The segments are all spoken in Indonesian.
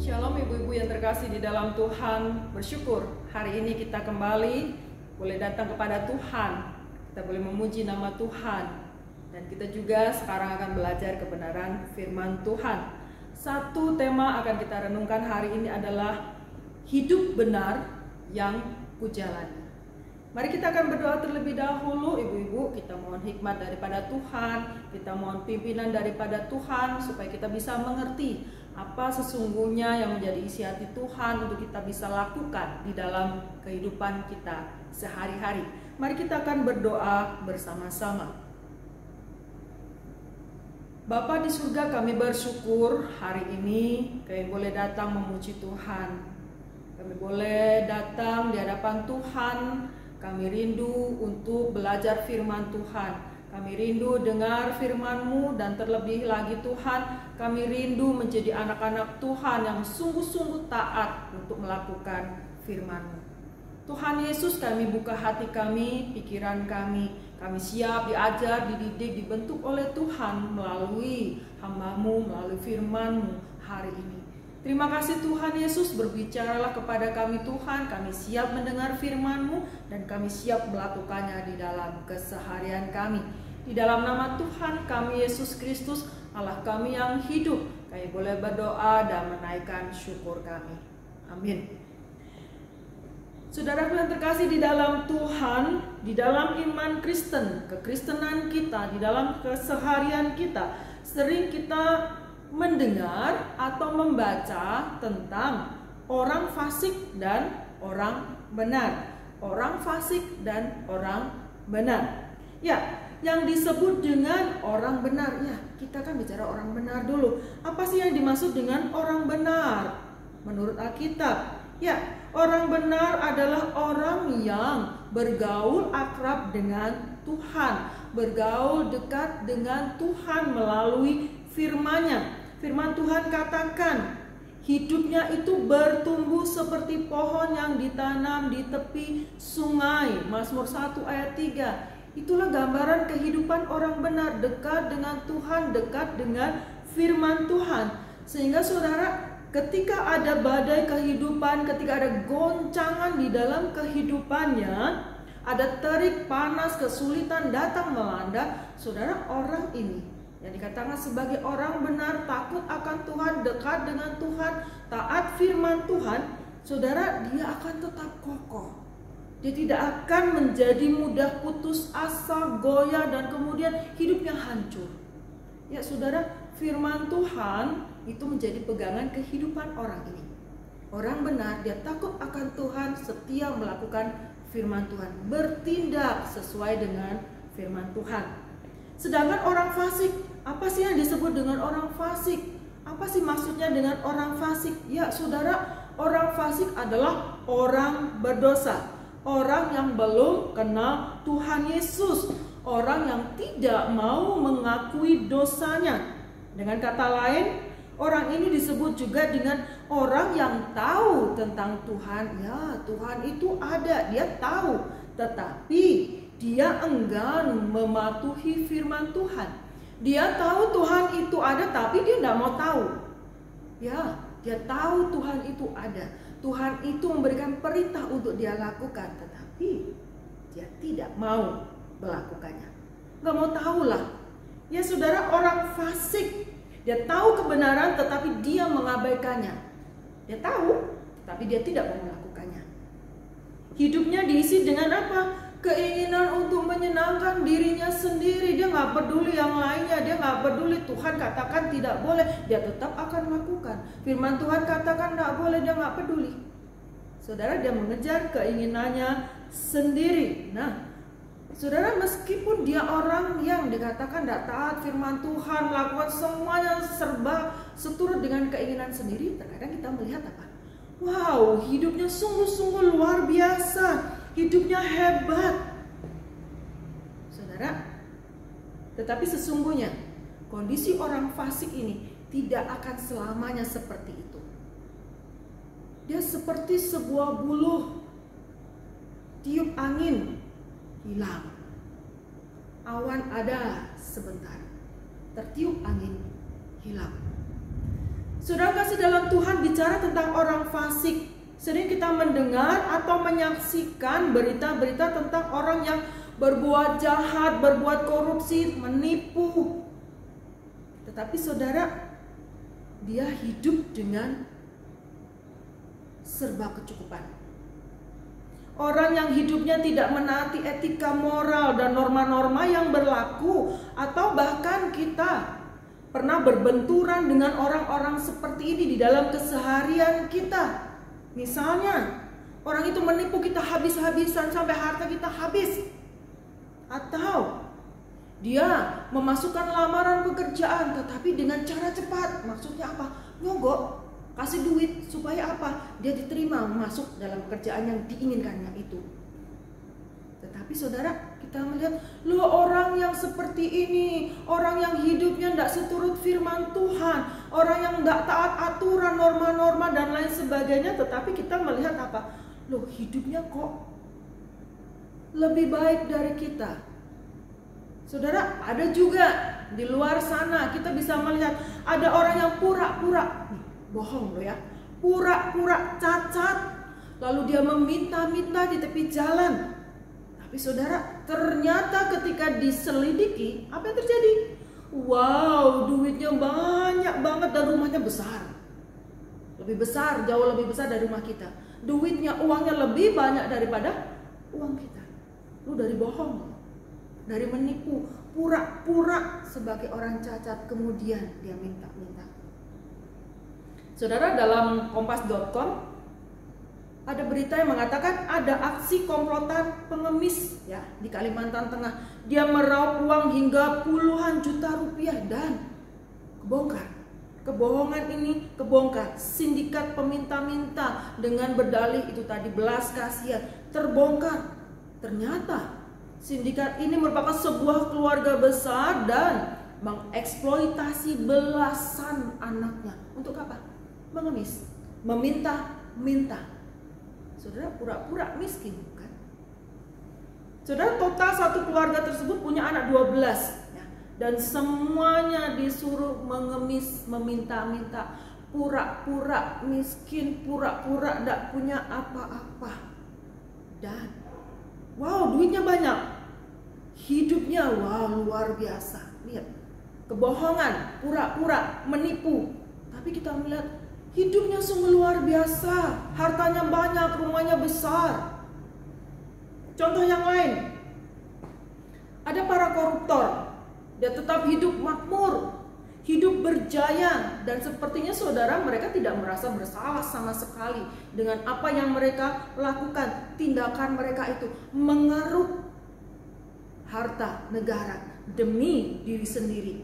Shalom ibu-ibu yang terkasih di dalam Tuhan. Bersyukur hari ini kita kembali boleh datang kepada Tuhan. Kita boleh memuji nama Tuhan. Dan kita juga sekarang akan belajar kebenaran firman Tuhan. Satu tema akan kita renungkan hari ini adalah hidup benar yang kujalani. Mari kita akan berdoa terlebih dahulu ibu-ibu. Kita mohon hikmat daripada Tuhan. Kita mohon pimpinan daripada Tuhan supaya kita bisa mengerti apa sesungguhnya yang menjadi isi hati Tuhan untuk kita bisa lakukan di dalam kehidupan kita sehari-hari. Mari kita akan berdoa bersama-sama. Bapa di surga, kami bersyukur hari ini kami boleh datang memuji Tuhan. Kami boleh datang di hadapan Tuhan. Kami rindu untuk belajar firman Tuhan. Kami rindu dengar firman-Mu, dan terlebih lagi Tuhan, kami rindu menjadi anak-anak Tuhan yang sungguh-sungguh taat untuk melakukan firman-Mu. Tuhan Yesus, kami buka hati kami, pikiran kami. Kami siap diajar, dididik, dibentuk oleh Tuhan melalui hamba-Mu, melalui firman-Mu hari ini. Terima kasih Tuhan Yesus, berbicaralah kepada kami Tuhan. Kami siap mendengar firman-Mu dan kami siap melakukannya di dalam keseharian kami. Di dalam nama Tuhan kami Yesus Kristus, Allah kami yang hidup, kami boleh berdoa dan menaikkan syukur kami. Amin. Saudaraku yang terkasih di dalam Tuhan, di dalam iman Kristen, kekristenan kita, di dalam keseharian kita, sering kita mendengar atau membaca tentang orang fasik dan orang benar. Orang fasik dan orang benar. Ya, yang disebut dengan orang benar. Ya, kita kan bicara orang benar dulu. Apa sih yang dimaksud dengan orang benar? Menurut Alkitab, ya, orang benar adalah orang yang bergaul akrab dengan Tuhan, bergaul dekat dengan Tuhan melalui firman-Nya. Firman Tuhan katakan, hidupnya itu bertumbuh seperti pohon yang ditanam di tepi sungai. Mazmur 1 ayat 3. Itulah gambaran kehidupan orang benar, dekat dengan Tuhan, dekat dengan firman Tuhan. Sehingga saudara, ketika ada badai kehidupan, ketika ada goncangan di dalam kehidupannya, ada terik, panas, kesulitan datang melanda, saudara, orang ini yang dikatakan sebagai orang benar, takut akan Tuhan, dekat dengan Tuhan, taat firman Tuhan, saudara, dia akan tetap kokoh. Dia tidak akan menjadi mudah putus asa, goyah, dan kemudian hidupnya hancur. Ya saudara, firman Tuhan itu menjadi pegangan kehidupan orang ini. Orang benar, dia takut akan Tuhan, setia melakukan firman Tuhan, bertindak sesuai dengan firman Tuhan. Sedangkan orang fasik, apa sih yang disebut dengan orang fasik? Apa sih maksudnya dengan orang fasik? Ya saudara, orang fasik adalah orang berdosa. Orang yang belum kenal Tuhan Yesus, orang yang tidak mau mengakui dosanya. Dengan kata lain, orang ini disebut juga dengan orang yang tahu tentang Tuhan. Ya, Tuhan itu ada, dia tahu, tetapi dia enggan mematuhi firman Tuhan. Dia tahu Tuhan itu ada, tapi dia tidak mau tahu. Ya, dia tahu Tuhan itu ada. Tuhan itu memberikan perintah untuk dia lakukan, tetapi dia tidak mau melakukannya. Gak mau tahu lah. Ya saudara, orang fasik, dia tahu kebenaran tetapi dia mengabaikannya. Dia tahu, tapi dia tidak mau melakukannya. Hidupnya diisi dengan apa? Keinginan untuk menyenangkan dirinya sendiri. Dia gak peduli yang lainnya. Dia gak peduli Tuhan katakan tidak boleh, dia tetap akan melakukan. Firman Tuhan katakan tidak boleh, dia gak peduli. Saudara, dia mengejar keinginannya sendiri. Nah, saudara, meskipun dia orang yang dikatakan tidak taat firman Tuhan, melakukan semuanya serba seturut dengan keinginan sendiri, terkadang kita melihat apa? Wow, hidupnya sungguh-sungguh luar biasa. Hidupnya hebat. Saudara, tetapi sesungguhnya kondisi orang fasik ini tidak akan selamanya seperti itu. Dia seperti sebuah buluh, tiup angin, hilang. Awan ada sebentar, tertiup angin, hilang. Saudara kasih dalam Tuhan bicara tentang orang fasik. Sering kita mendengar atau menyaksikan berita-berita tentang orang yang berbuat jahat, berbuat korupsi, menipu. Tetapi saudara, dia hidup dengan serba kecukupan. Orang yang hidupnya tidak menaati etika moral dan norma-norma yang berlaku, atau bahkan kita pernah berbenturan dengan orang-orang seperti ini di dalam keseharian kita. Misalnya, orang itu menipu kita habis-habisan sampai harta kita habis. Atau dia memasukkan lamaran pekerjaan tetapi dengan cara cepat. Maksudnya apa? Nyogok, kasih duit supaya apa? Dia diterima masuk dalam pekerjaan yang diinginkannya itu. Tetapi saudara, kita melihat, loh, orang yang seperti ini, orang yang hidupnya tidak seturut firman Tuhan, orang yang tidak taat aturan, norma-norma dan lain sebagainya, tetapi kita melihat apa? Loh, hidupnya kok lebih baik dari kita. Saudara, ada juga di luar sana kita bisa melihat ada orang yang pura-pura bohong loh ya, pura-pura cacat, lalu dia meminta-minta di tepi jalan. Tapi saudara, ternyata ketika diselidiki, apa yang terjadi? Wow, duitnya banyak banget dan rumahnya besar. Lebih besar, jauh lebih besar dari rumah kita. Duitnya, uangnya lebih banyak daripada uang kita. Lu dari bohong, dari menipu, pura-pura sebagai orang cacat, kemudian dia minta-minta. Saudara, dalam kompas.com ada berita yang mengatakan ada aksi komplotan pengemis ya di Kalimantan Tengah. Dia meraup uang hingga puluhan juta rupiah dan kebongkar. Kebohongan ini kebongkar. Sindikat peminta-minta dengan berdalih itu tadi belas kasihan terbongkar. Ternyata sindikat ini merupakan sebuah keluarga besar dan mengeksploitasi belasan anaknya. Untuk apa? Mengemis, meminta-minta. Saudara, pura-pura miskin, bukan? Saudara, total satu keluarga tersebut punya anak 12 ya, dan semuanya disuruh mengemis, meminta-minta, pura-pura miskin, pura-pura tidak punya apa-apa. Dan wow, duitnya banyak, hidupnya wow luar biasa. Lihat, kebohongan, pura-pura, menipu. Tapi kita melihat hidupnya sungguh luar biasa, hartanya banyak, rumahnya besar. Contoh yang lain, ada para koruptor, dia tetap hidup makmur, hidup berjaya, dan sepertinya saudara mereka tidak merasa bersalah sama sekali dengan apa yang mereka lakukan. Tindakan mereka itu mengeruk harta negara demi diri sendiri.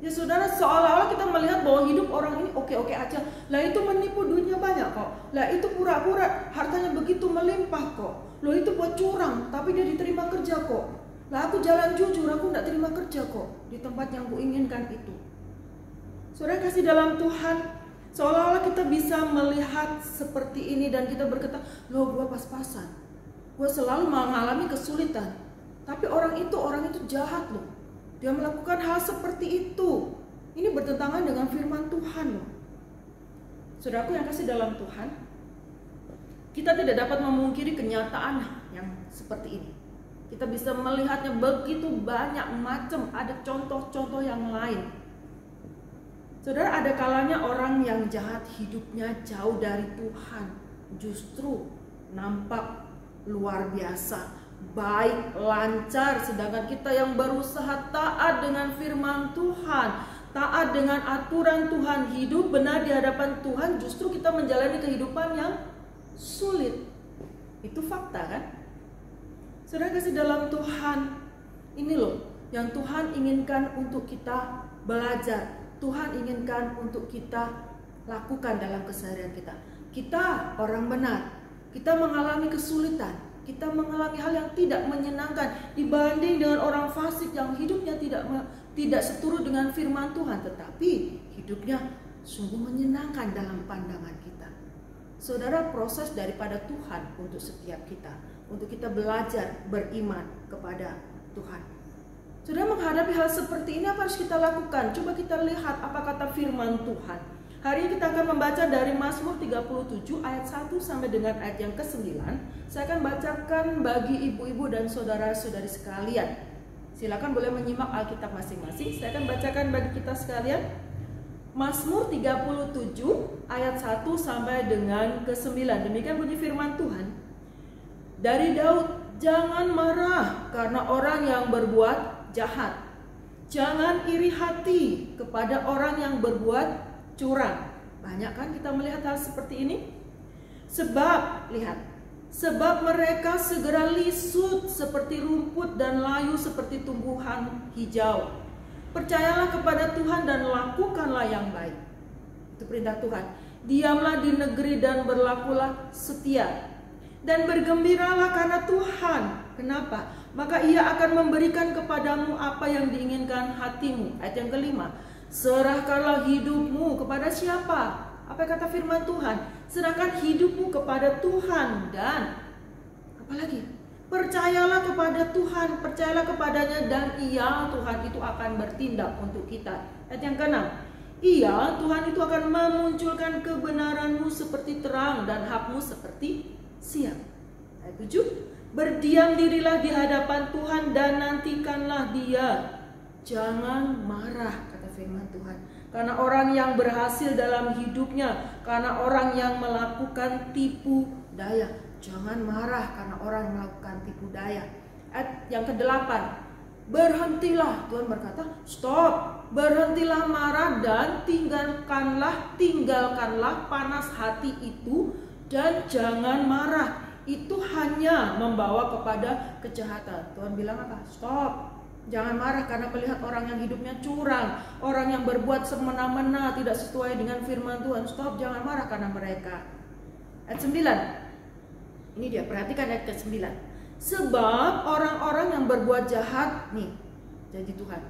Ya saudara, seolah-olah kita melihat bahwa hidup orang ini oke-oke aja. Lah itu menipu, duitnya banyak kok. Lah itu pura-pura, hartanya begitu melimpah kok. Loh itu buat curang, tapi dia diterima kerja kok. Lah aku jalan jujur, aku gak terima kerja kok di tempat yang kuinginkan itu. Saudara kasih dalam Tuhan, seolah-olah kita bisa melihat seperti ini dan kita berkata, loh gue pas-pasan, gue selalu mengalami kesulitan. Tapi orang itu jahat loh. Dia melakukan hal seperti itu. Ini bertentangan dengan firman Tuhan loh. Saudaraku yang kasih dalam Tuhan, kita tidak dapat memungkiri kenyataan yang seperti ini. Kita bisa melihatnya begitu banyak macam, ada contoh-contoh yang lain. Saudara, ada kalanya orang yang jahat hidupnya jauh dari Tuhan justru nampak luar biasa, baik, lancar, sedangkan kita yang berusaha taat dengan firman Tuhan, taat dengan aturan Tuhan, hidup benar di hadapan Tuhan, justru kita menjalani kehidupan yang sulit. Itu fakta kan? Saudara kasih dalam Tuhan, ini loh yang Tuhan inginkan untuk kita belajar, Tuhan inginkan untuk kita lakukan dalam keseharian kita. Kita orang benar, kita mengalami kesulitan, kita mengalami hal yang tidak menyenangkan dibanding dengan orang fasik yang hidupnya tidak seturut dengan firman Tuhan, tetapi hidupnya sungguh menyenangkan dalam pandangan kita. Saudara, proses daripada Tuhan untuk setiap kita, untuk kita belajar beriman kepada Tuhan. Saudara, menghadapi hal seperti ini apa harus kita lakukan? Coba kita lihat apa kata firman Tuhan. Hari ini kita akan membaca dari Mazmur 37 ayat 1 sampai dengan ayat yang ke-9. Saya akan bacakan bagi ibu-ibu dan saudara-saudari sekalian. Silakan boleh menyimak Alkitab masing-masing. Saya akan bacakan bagi kita sekalian. Mazmur 37 ayat 1 sampai dengan ke-9. Demikian bunyi firman Tuhan. Dari Daud, jangan marah karena orang yang berbuat jahat. Jangan iri hati kepada orang yang berbuat curang. Banyak kan kita melihat hal seperti ini? Sebab, lihat, sebab mereka segera lisut seperti rumput dan layu seperti tumbuhan hijau. Percayalah kepada Tuhan dan lakukanlah yang baik. Itu perintah Tuhan. Diamlah di negeri dan berlakulah setia. Dan bergembiralah karena Tuhan. Kenapa? Maka Ia akan memberikan kepadamu apa yang diinginkan hatimu. Ayat yang kelima. Serahkanlah hidupmu kepada siapa? Apa kata firman Tuhan? Serahkan hidupmu kepada Tuhan dan apalagi? Percayalah kepada Tuhan, percayalah kepadanya dan Ia, Tuhan itu akan bertindak untuk kita. Ayat yang ke-6. Ia, Tuhan itu akan memunculkan kebenaranmu seperti terang dan hakmu seperti siang. Ayat 7. Berdiam dirilah di hadapan Tuhan dan nantikanlah Dia. Jangan marah, kata firman Tuhan, karena orang yang berhasil dalam hidupnya, karena orang yang melakukan tipu daya. Jangan marah karena orang yang melakukan tipu daya. Ayat yang ke-8. Berhentilah, Tuhan berkata, stop, berhentilah marah dan tinggalkanlah panas hati itu dan jangan marah. Itu hanya membawa kepada kejahatan. Tuhan bilang apa? Stop. Jangan marah karena melihat orang yang hidupnya curang, orang yang berbuat semena-mena tidak sesuai dengan firman Tuhan. Stop, jangan marah karena mereka. Ayat 9. Ini dia, perhatikan ayat ke-9. Sebab orang-orang yang berbuat jahat, nih, janji Tuhan.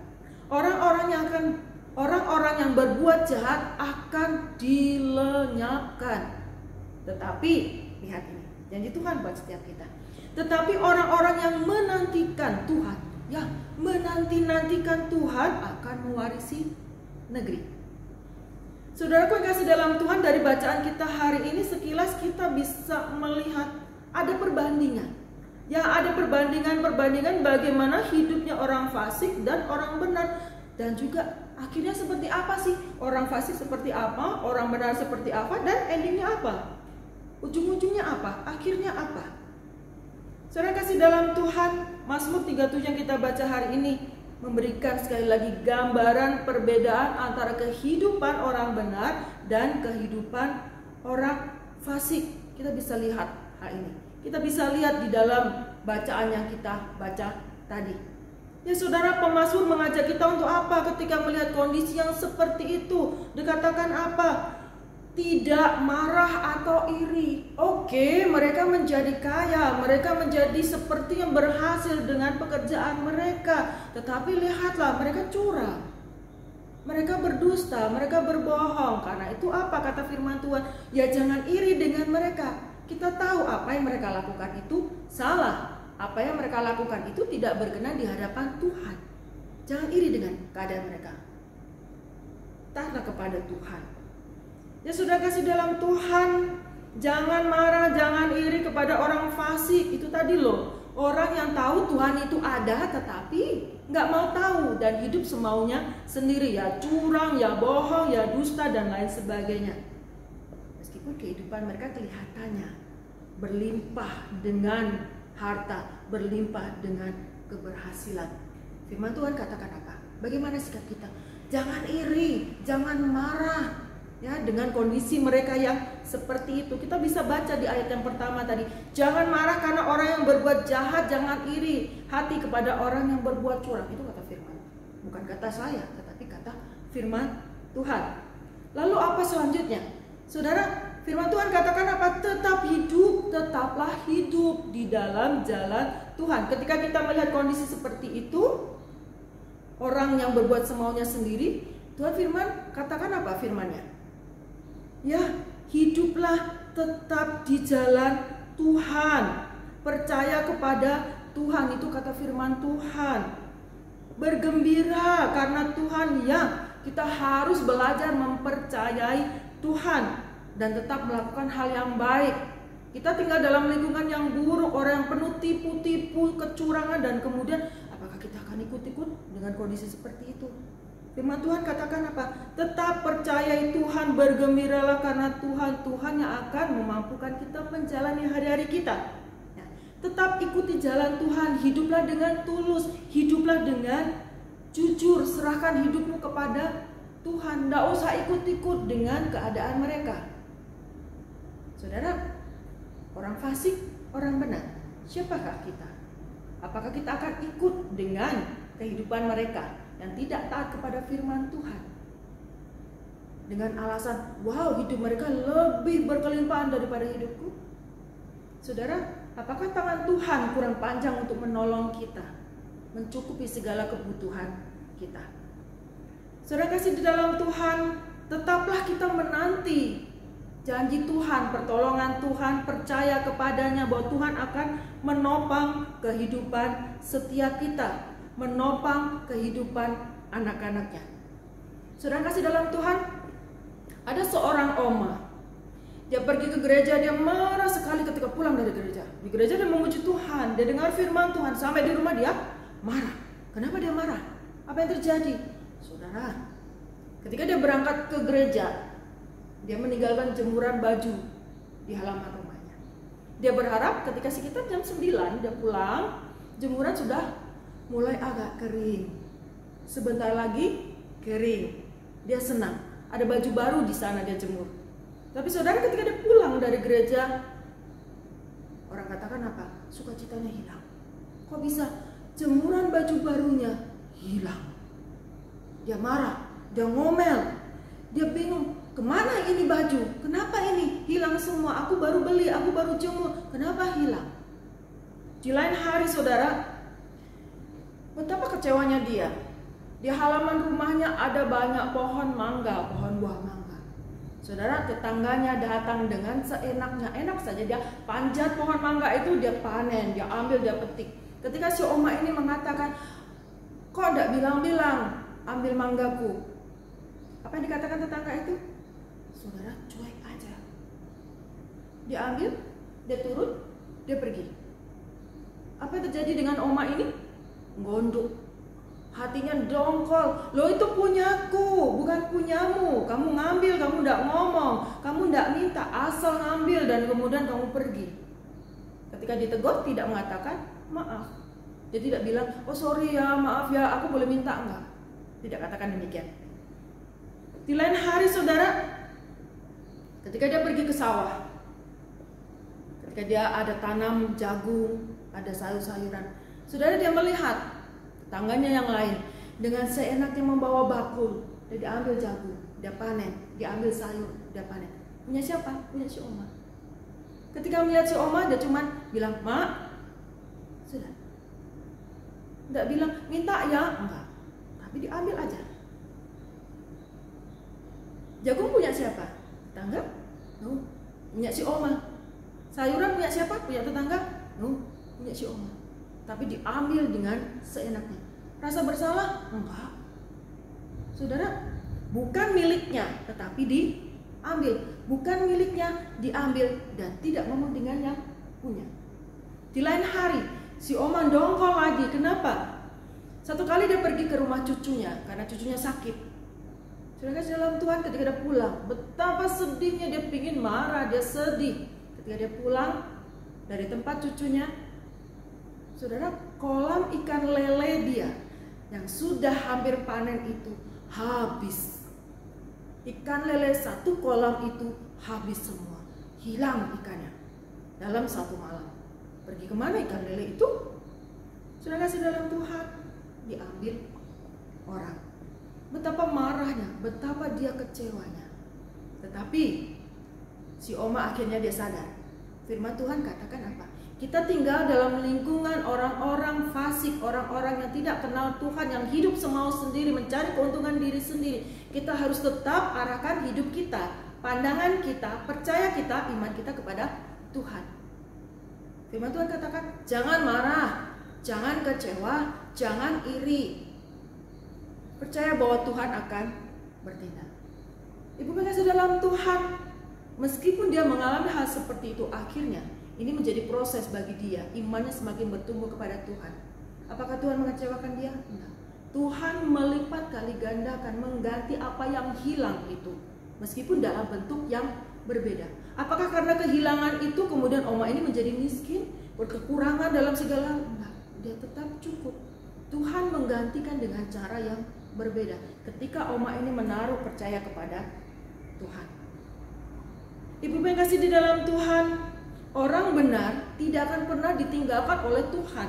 Orang-orang yang berbuat jahat akan dilenyapkan. Tetapi, lihat ini, janji Tuhan buat setiap kita. Tetapi orang-orang yang menantikan Tuhan, ya, menanti-nantikan Tuhan akan mewarisi negeri. Saudaraku yang kasih dalam Tuhan, dari bacaan kita hari ini sekilas kita bisa melihat ada perbandingan. Ya, ada perbandingan bagaimana hidupnya orang fasik dan orang benar. Dan juga akhirnya seperti apa sih? Orang fasik seperti apa? Orang benar seperti apa? Dan endingnya apa? Ujung-ujungnya apa? Akhirnya apa? Saudara kasih dalam Tuhan, Mazmur 37 yang kita baca hari ini memberikan sekali lagi gambaran perbedaan antara kehidupan orang benar dan kehidupan orang fasik. Kita bisa lihat hal ini. Kita bisa lihat di dalam bacaan yang kita baca tadi. Ya saudara, pemazmur mengajak kita untuk apa ketika melihat kondisi yang seperti itu? Dikatakan apa? Tidak marah atau iri. Oke, mereka menjadi kaya, mereka menjadi seperti yang berhasil dengan pekerjaan mereka. Tetapi lihatlah, mereka curang, mereka berdusta, mereka berbohong. Karena itu apa kata firman Tuhan? Ya jangan iri dengan mereka. Kita tahu apa yang mereka lakukan itu salah. Apa yang mereka lakukan itu tidak berkenan di hadapan Tuhan. Jangan iri dengan keadaan mereka. Taatlah kepada Tuhan. Ya sudah kasih dalam Tuhan, jangan marah, jangan iri kepada orang fasik. Itu tadi loh, orang yang tahu Tuhan itu ada tetapi nggak mau tahu dan hidup semaunya sendiri, ya curang, ya bohong, ya dusta dan lain sebagainya. Meskipun kehidupan mereka kelihatannya berlimpah dengan harta, berlimpah dengan keberhasilan. Firman Tuhan katakan apa? Bagaimana sikap kita? Jangan iri, jangan marah. Ya, dengan kondisi mereka yang seperti itu. Kita bisa baca di ayat yang pertama tadi. Jangan marah karena orang yang berbuat jahat, jangan iri hati kepada orang yang berbuat curang. Itu kata firman. Bukan kata saya, tetapi kata firman Tuhan. Lalu apa selanjutnya? Saudara, firman Tuhan katakan apa? Tetap hidup, tetaplah hidup di dalam jalan Tuhan. Ketika kita melihat kondisi seperti itu, orang yang berbuat semaunya sendiri, Tuhan firman katakan apa firmannya? Ya, hiduplah tetap di jalan Tuhan. Percaya kepada Tuhan, itu kata firman Tuhan. Bergembira karena Tuhan, ya kita harus belajar mempercayai Tuhan dan tetap melakukan hal yang baik. Kita tinggal dalam lingkungan yang buruk, orang yang penuh tipu-tipu, kecurangan, dan kemudian apakah kita akan ikut-ikut dengan kondisi seperti itu? Firman Tuhan katakan apa? Tetap percayai Tuhan, bergembiralah karena Tuhan yang akan memampukan kita menjalani hari-hari kita. Tetap ikuti jalan Tuhan, hiduplah dengan tulus, hiduplah dengan jujur, serahkan hidupmu kepada Tuhan. Tidak usah ikut-ikut dengan keadaan mereka. Saudara, orang fasik, orang benar, siapakah kita? Apakah kita akan ikut dengan kehidupan mereka yang tidak taat kepada firman Tuhan? Dengan alasan, wow, hidup mereka lebih berkelimpahan daripada hidupku. Saudara, apakah tangan Tuhan kurang panjang untuk menolong kita, mencukupi segala kebutuhan kita? Saudara kasih di dalam Tuhan, tetaplah kita menanti janji Tuhan, pertolongan Tuhan, percaya kepadanya bahwa Tuhan akan menopang kehidupan setiap kita, menopang kehidupan anak-anaknya. Saudara kasih dalam Tuhan, ada seorang oma. Dia pergi ke gereja, dia marah sekali ketika pulang dari gereja. Di gereja dia memuji Tuhan, dia dengar firman Tuhan. Sampai di rumah dia marah. Kenapa dia marah? Apa yang terjadi? Saudara, ketika dia berangkat ke gereja, dia meninggalkan jemuran baju di halaman rumahnya. Dia berharap ketika sekitar jam 9 dia pulang, jemuran sudah mulai agak kering. Sebentar lagi kering. Dia senang, ada baju baru di sana dia jemur. Tapi saudara, ketika dia pulang dari gereja, orang katakan apa? Sukacitanya hilang. Kok bisa? Jemuran baju barunya hilang. Dia marah, dia ngomel, dia bingung. Kemana ini baju? Kenapa ini hilang semua? Aku baru beli, aku baru jemur. Kenapa hilang? Di lain hari saudara, betapa kecewanya dia. Di halaman rumahnya ada banyak pohon mangga, pohon buah mangga. Saudara, tetangganya datang dengan seenaknya, enak saja dia panjat pohon mangga itu, dia panen, dia ambil, dia petik. Ketika si oma ini mengatakan, kok tidak bilang-bilang ambil manggaku? Apa yang dikatakan tetangga itu? Saudara, cuek aja. Dia ambil, dia turun, dia pergi. Apa yang terjadi dengan oma ini? Gondok. Hatinya dongkol. Lo itu punyaku, bukan punyamu. Kamu ngambil, kamu tidak ngomong, kamu tidak minta, asal ngambil dan kemudian kamu pergi. Ketika ditegur tidak mengatakan maaf. Dia tidak bilang, oh sorry ya, maaf ya, aku boleh minta, enggak. Tidak katakan demikian. Di lain hari saudara, ketika dia pergi ke sawah, ketika dia ada tanam jagung, ada sayur-sayuran, saudara, dia melihat tetangganya yang lain dengan seenaknya membawa bakul. Dia diambil jagung, dia panen, diambil sayur, dia panen. Punya siapa? Punya si oma. Ketika melihat si oma, dia cuma bilang, mak, sudah. Tidak bilang, minta ya, enggak. Tapi diambil aja. Jagung punya siapa? Tetangga? No. Punya si oma. Sayuran punya siapa? Punya tetangga? No. Punya si oma. Tapi diambil dengan seenaknya. Rasa bersalah? Enggak. Saudara, bukan miliknya, tetapi diambil. Bukan miliknya, diambil dan tidak ngomong dengan yang punya. Di lain hari, si oma dongkol lagi. Kenapa? Satu kali dia pergi ke rumah cucunya karena cucunya sakit. Saudara dalam Tuhan, ketika dia pulang, betapa sedihnya, dia pingin marah, dia sedih. Ketika dia pulang dari tempat cucunya, saudara, kolam ikan lele dia yang sudah hampir panen itu habis. Ikan lele satu kolam itu habis semua. Hilang ikannya dalam satu malam. Pergi kemana ikan lele itu? Saudara kasih dalam Tuhan, diambil orang. Betapa marahnya, betapa dia kecewanya. Tetapi si oma akhirnya dia sadar. Firman Tuhan katakan apa? Kita tinggal dalam lingkungan orang-orang fasik, orang-orang yang tidak kenal Tuhan, yang hidup semau sendiri, mencari keuntungan diri sendiri. Kita harus tetap arahkan hidup kita, pandangan kita, percaya kita, iman kita kepada Tuhan. Firman Tuhan katakan, jangan marah, jangan kecewa, jangan iri. Percaya bahwa Tuhan akan bertindak. Ibu kasih dalam Tuhan, meskipun dia mengalami hal seperti itu, akhirnya ini menjadi proses bagi dia. Imannya semakin bertumbuh kepada Tuhan. Apakah Tuhan mengecewakan dia? Enggak. Tuhan melipat kali gandakan, mengganti apa yang hilang itu, meskipun dalam bentuk yang berbeda. Apakah karena kehilangan itu kemudian Oma ini menjadi miskin, berkekurangan dalam segala? Enggak, dia tetap cukup. Tuhan menggantikan dengan cara yang berbeda ketika Oma ini menaruh percaya kepada Tuhan. Ibu yang kasih di dalam Tuhan, orang benar tidak akan pernah ditinggalkan oleh Tuhan.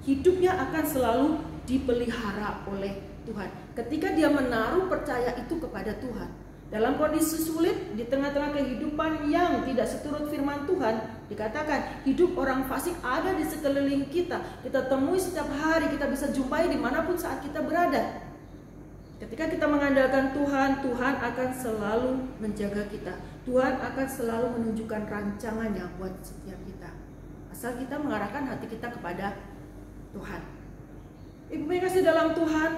Hidupnya akan selalu dipelihara oleh Tuhan ketika dia menaruh percaya itu kepada Tuhan. Dalam kondisi sulit, di tengah-tengah kehidupan yang tidak seturut firman Tuhan, dikatakan hidup orang fasik ada di sekeliling kita. Kita temui setiap hari, kita bisa jumpai dimanapun saat kita berada. Ketika kita mengandalkan Tuhan, Tuhan akan selalu menjaga kita. Tuhan akan selalu menunjukkan rancangannya buat setiap kita, asal kita mengarahkan hati kita kepada Tuhan. Ibu yang kasih dalam Tuhan,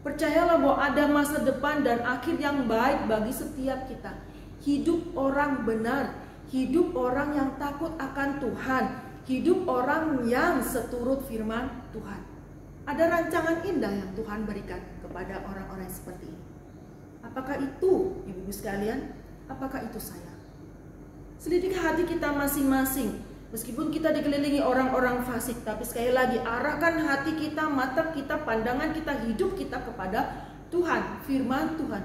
percayalah bahwa ada masa depan dan akhir yang baik bagi setiap kita. Hidup orang benar, hidup orang yang takut akan Tuhan, hidup orang yang seturut firman Tuhan. Ada rancangan indah yang Tuhan berikan kepada orang-orang seperti ini. Apakah itu ibu-ibu sekalian? Apakah itu saya? Selidiki hati kita masing-masing. Meskipun kita dikelilingi orang-orang fasik, tapi sekali lagi arahkan hati kita, mata kita, pandangan kita, hidup kita kepada Tuhan, firman Tuhan.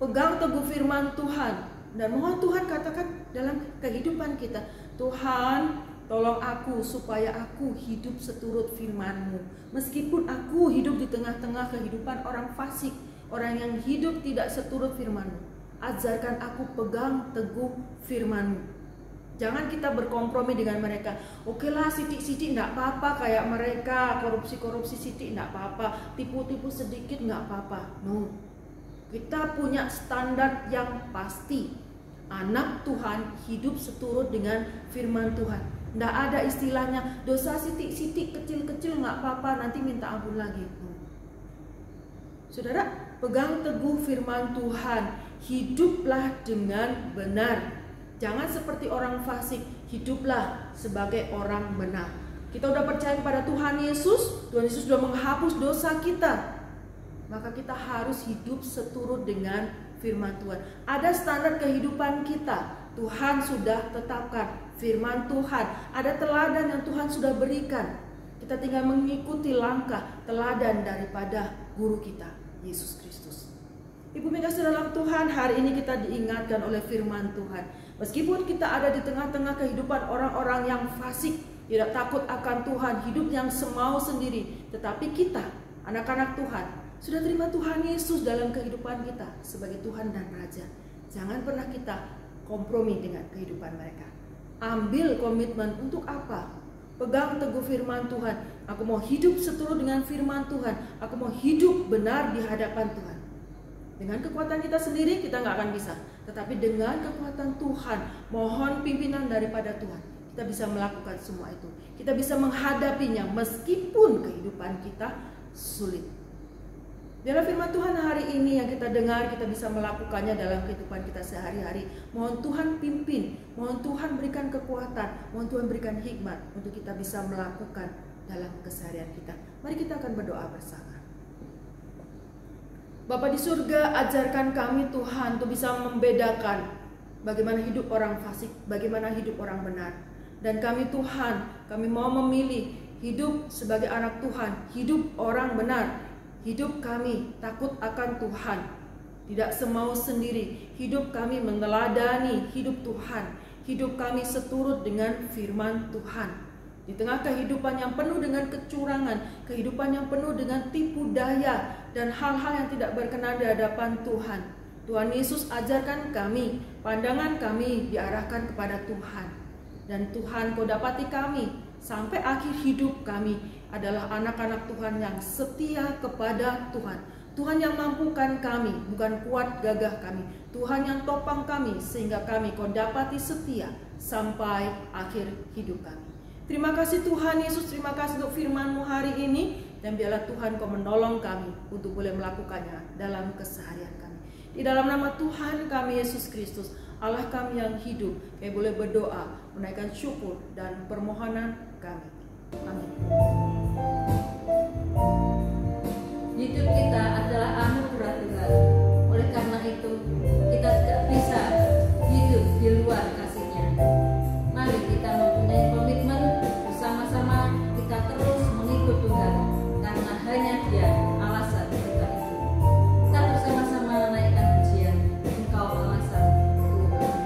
Pegang teguh firman Tuhan dan mohon Tuhan katakan dalam kehidupan kita, Tuhan, tolong aku supaya aku hidup seturut firman-Mu. Meskipun aku hidup di tengah-tengah kehidupan orang fasik, orang yang hidup tidak seturut firman-Mu, ajarkan aku pegang teguh firman-Mu. Jangan kita berkompromi dengan mereka. Oke lah, sidik-sidik enggak apa-apa kayak mereka, korupsi-korupsi sidik enggak apa-apa, tipu-tipu sedikit enggak apa-apa. No. Kita punya standar yang pasti. Anak Tuhan hidup seturut dengan firman Tuhan. Enggak ada istilahnya dosa sidik-sidik kecil-kecil enggak apa-apa, nanti minta ampun lagi. No. Saudara, pegang teguh firman Tuhan. Hiduplah dengan benar. Jangan seperti orang fasik, hiduplah sebagai orang benar. Kita udah percaya kepada Tuhan Yesus sudah menghapus dosa kita. Maka kita harus hidup seturut dengan firman Tuhan. Ada standar kehidupan kita, Tuhan sudah tetapkan. Firman Tuhan, ada teladan yang Tuhan sudah berikan. Kita tinggal mengikuti langkah teladan daripada guru kita, Yesus Kristus. Ibu kasih dalam Tuhan, hari ini kita diingatkan oleh firman Tuhan. Meskipun kita ada di tengah-tengah kehidupan orang-orang yang fasik, tidak takut akan Tuhan, hidup yang semau sendiri, tetapi kita, anak-anak Tuhan, sudah terima Tuhan Yesus dalam kehidupan kita sebagai Tuhan dan Raja. Jangan pernah kita kompromi dengan kehidupan mereka. Ambil komitmen untuk apa? Pegang teguh firman Tuhan. Aku mau hidup seturut dengan firman Tuhan. Aku mau hidup benar di hadapan Tuhan. Dengan kekuatan kita sendiri kita nggak akan bisa. Tetapi dengan kekuatan Tuhan, mohon pimpinan daripada Tuhan, kita bisa melakukan semua itu. Kita bisa menghadapinya meskipun kehidupan kita sulit. Dalam firman Tuhan hari ini yang kita dengar, kita bisa melakukannya dalam kehidupan kita sehari-hari. Mohon Tuhan pimpin, mohon Tuhan berikan kekuatan, mohon Tuhan berikan hikmat untuk kita bisa melakukan dalam keseharian kita. Mari kita akan berdoa bersama. Bapa di surga, ajarkan kami Tuhan untuk bisa membedakan bagaimana hidup orang fasik, bagaimana hidup orang benar. Dan kami Tuhan, kami mau memilih hidup sebagai anak Tuhan, hidup orang benar. Hidup kami takut akan Tuhan, tidak semau sendiri. Hidup kami meneladani hidup Tuhan. Hidup kami seturut dengan firman Tuhan. Di tengah kehidupan yang penuh dengan kecurangan, kehidupan yang penuh dengan tipu daya dan hal-hal yang tidak berkenan di hadapan Tuhan, Tuhan Yesus ajarkan kami, pandangan kami diarahkan kepada Tuhan. Dan Tuhan, Kau dapati kami sampai akhir hidup kami adalah anak-anak Tuhan yang setia kepada Tuhan. Tuhan yang mampukan kami, bukan kuat gagah kami. Tuhan yang topang kami sehingga kami Kau dapati setia sampai akhir hidup kami. Terima kasih Tuhan Yesus, terima kasih untuk firman-Mu hari ini. Dan biarlah Tuhan Kau menolong kami untuk boleh melakukannya dalam keseharian kami. Di dalam nama Tuhan kami Yesus Kristus, Allah kami yang hidup, kami boleh berdoa, menaikkan syukur dan permohonan kami. Amin. Hidup kita adalah anugerah Tuhan. Oleh karena itu, kita tidak bisa hidup di luar kasih-Nya. Mari kita mempunyai komitmen bersama-sama kita terus mengikut Tuhan, karena hanya Dia alasan kita itu. Kita bersama-sama naikkan pujian, Engkau alasan untuk hidup.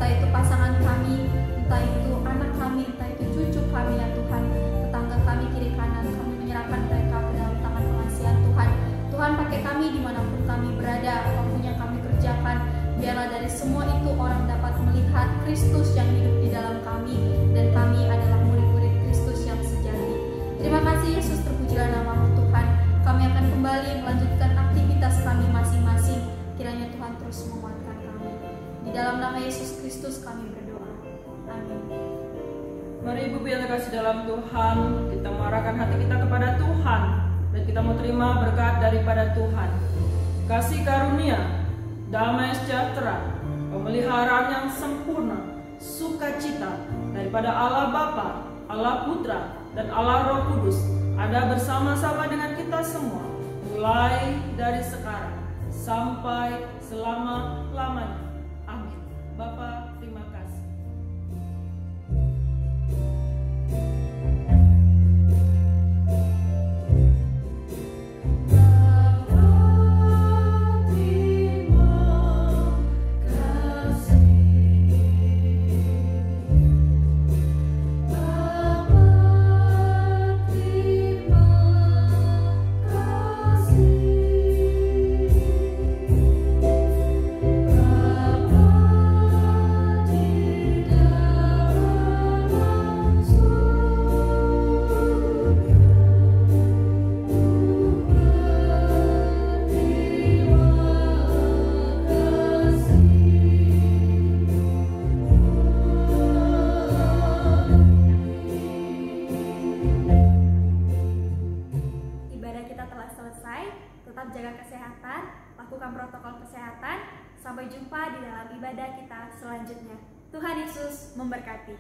entah itu pasangan kami, entah itu Kristus yang hidup di dalam kami, dan kami adalah murid-murid Kristus yang sejati. Terima kasih Yesus, terpujilah namamu Tuhan. Kami akan kembali melanjutkan aktivitas kami masing-masing. Kiranya Tuhan terus menguatkan kami. Di dalam nama Yesus Kristus kami berdoa. Amin. Mari Ibu yang kasih dalam Tuhan, kita mengarahkan hati kita kepada Tuhan, dan kita mau terima berkat daripada Tuhan. Kasih karunia, damai sejahtera, pemeliharaan yang sempurna, sukacita daripada Allah Bapa, Allah Putra, dan Allah Roh Kudus ada bersama-sama dengan kita semua, mulai dari sekarang sampai selama-lamanya. Amin. Bapa, terima kasih. Tetap jaga kesehatan, lakukan protokol kesehatan. Sampai jumpa di dalam ibadah kita selanjutnya. Tuhan Yesus memberkati.